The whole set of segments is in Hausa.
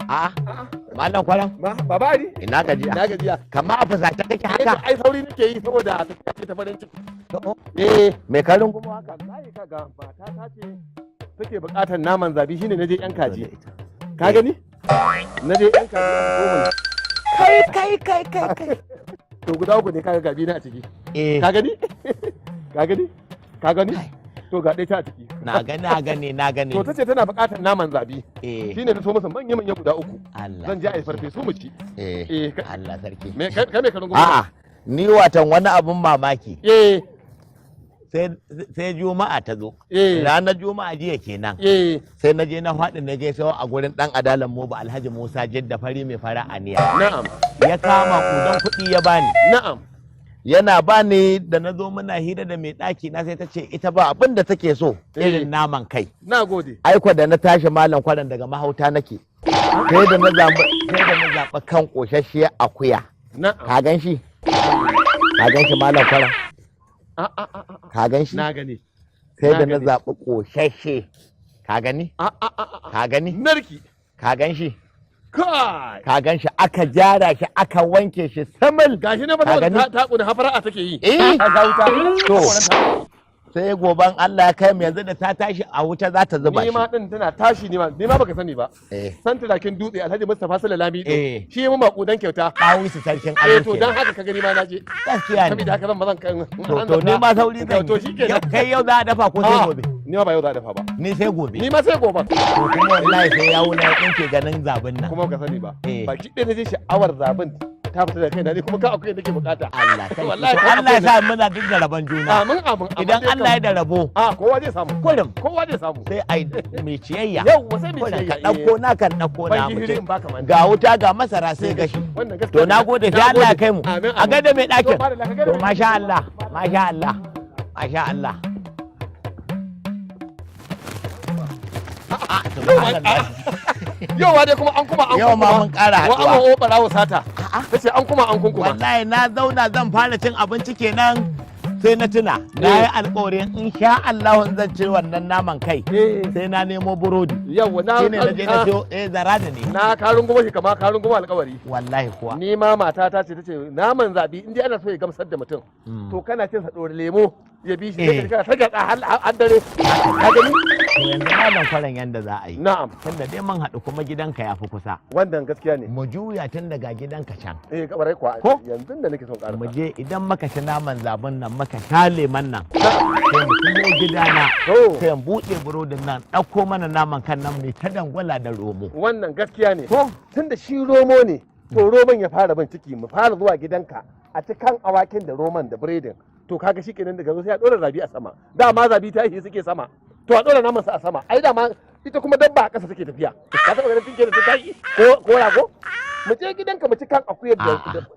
a malam kwaram baba ni ina gajiya kamar a fusata kake haka ai sauri nake yi saboda tafiya ta farin ciki mai karin kuma haka wallahi kaga mata ta ce take bukatar naman zabi shine naje yan kaji ka gani naje yan kaji kai to guda uku ne kaga gabi na a ciki ka gani ka gani to ga ɗaya ta a ciki na gani to tace tana buƙatar naman zabi shine na so masa manya guda uku zan je a yi farfesu mu ci Allah sarki kai me karin a'a ni watan wani abun mamaki sai juma'a ta zo ranar juma'a jiya kenan sai na je na faɗi na je sayo a gurin ɗan adalan mu ba Alhaji Musa Jidda fari mai fara aniya na'am ya kama kudan kuɗi ya bani na'am yana bani da na zo muna hira da mai ɗaki na sai ta ce ita ba abin da take so irin naman kai na gode aiko da na tashi malam kwaran daga mahauta nake sai da na zaɓa kan ƙoshashiyar akuya ka gan shi malam kwaran ka gan shi na gani sai da na zaɓi ƙoshashe ka gani narki ka gan shi kai ka gan shi aka jara shi aka wanke shi samal gashi ne ba ta kuda hafara take yi ga wuta to sai goban Allah ya kai mu yanzu da ta tashi a wuta za ta zuba shi ni ma din tana tashi ni ma baka sani ba san turakin dutse Alhaji Mustafa Sallallahu shi ya mu makudan kyauta dawo su sarkin Allah to dan haka ka gani ma naje gaskiya ne saboda haka zan bazan kan to ni ma sauri zan to shikenan kai yau za a dafa ko sai gobe ni ma ba yau za a dafa ba ni sai gobe ni ma sai gobe to kuma wallahi sai yawo na dinke ganin zabin nan kuma ka sani ba baki ɗaya naje sha'awar zabin ta fita da kaina ne kuma ka akwai nake bukata Allah ya sa muna duk da rabon juna amin idan Allah ya da rabo kowa zai samu kullum kowa zai samu sai ai mai ciyayya yau sai mai ciyayya ka dauko na kan dauko na mu mu ga wuta ga masara sai gashi to nagode sai Allah ya kai mu a ga da mai dakin to masha Allah yau dai kuma an kuma yau ma mun ƙara haɗuwa wa amma barawo sata tace an kuma an kunkuma wallahi na zauna zan fara cin abinci kenan sai na tuna na yi alƙawarin insha Allah zan ci wannan naman kai sai na nemo burodi yau na shine na je na siyo zara da ne na karun goma shi kama karun goma alƙawari wallahi kuwa ni ma matata ce tace naman zabi in dai ana so ya gamsar da mutum to kana cin sa dore lemo ya bi shi sai ka saka har dare ka gani to yanzu malam faran yanda za a yi na'am tunda dai man haɗu kuma gidanka ya fi kusa wannan gaskiya ne mu juya tun daga gidanka can kabarai kuwa ko yanzu da nake son ƙara mu je idan maka ci naman zabin nan maka sha leman nan sai mu kuma gidana sai mu buɗe burodin nan ɗauko mana naman kan nan mai ta dangwala da romo wannan gaskiya ne tunda shi romo ne to roman ya fara bin ciki mu fara zuwa gidanka a cikin awakin da roman da biredin to kaga shi kenan daga zo sai a dora zabi a sama dama zabi ta yi suke sama to a dora naman sa a sama ai dama ita kuma dabba a ƙasa take tafiya ka taɓa ganin tinke da ta tayi ko rago mu je gidanka mu ci kan akuyar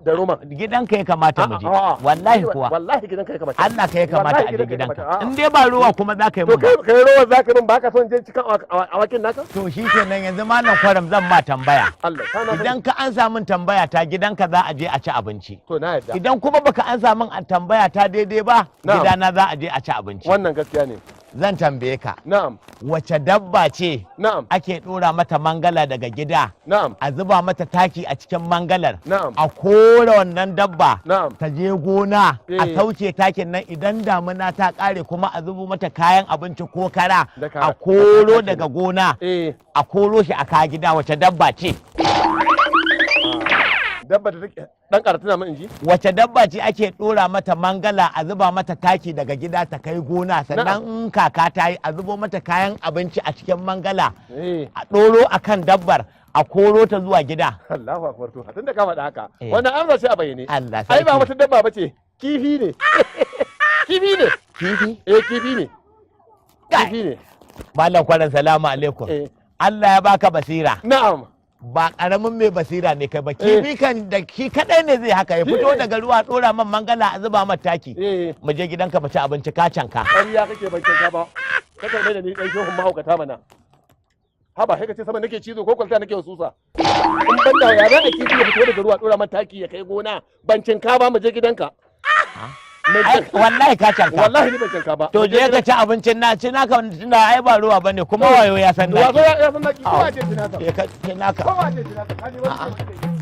da roman gidanka ya kamata mu je wallahi kuwa wallahi gidanka ya kamata Allah ka ya kamata a je gidanka in dai ba ruwa kuma za ka yi mun to kai ruwa za ka yi mun ba ka son je cikin awakin naka to shi kenan yanzu malam kwaram zan ma tambaya Allah idan ka an samu tambaya ta gidanka za a je a ci abinci to na yadda idan kuma baka an samu tambaya ta daidai ba gidana za a je a ci abinci wannan gaskiya ne zan tambaye ka na'am wace dabba ce na'am ake dora mata mangala daga gida na'am a zuba mata taki a cikin mangalar na'am a kora wannan dabba na'am ta je gona a sauke takin nan idan damuna ta kare kuma a zubo mata kayan abinci ko kara a koro daga gona a koro shi a ka gida wace dabba ce dabba da take dan karatuna mun inji wace dabba ce ake dora mata mangala a zuba mata taki daga gida ta kai gona sannan in kaka ta yi a zubo mata kayan abinci a cikin mangala a doro akan dabbar a koro ta zuwa gida Allahu akbar to tunda ka faɗa haka wannan amsa ce a bayyane Allah ai ba wata dabba bace kifi ne kifi ne kifi ne Malam Kwaran salamu alaikum Allah ya baka basira na'am ba karamin mai basira ne kai ba kifi kan da shi kadai ne zai haka ya fito daga ruwa dora man mangala a zuba mata taki mu je gidanka mu ci abinci ka canka ƙarya kake ban canka ba ka tarbe da ni dan shohun mahaukata mana haba sai ka ce sama nake cizo ko kwalta nake wasusa in ban da ya da kifi ya fito daga ruwa dora man taki ya kai gona ban canka ba mu je gidanka wallahi ka canka. Wallahi ni ban canka ba. To je ka ci abincin na ci naka tunda ai ba ruwa bane kuma wayo ya san naki. Wazo ya san naki. Kowa je tunaka. Ka ci naka. Kowa je tunaka. Kaji wani.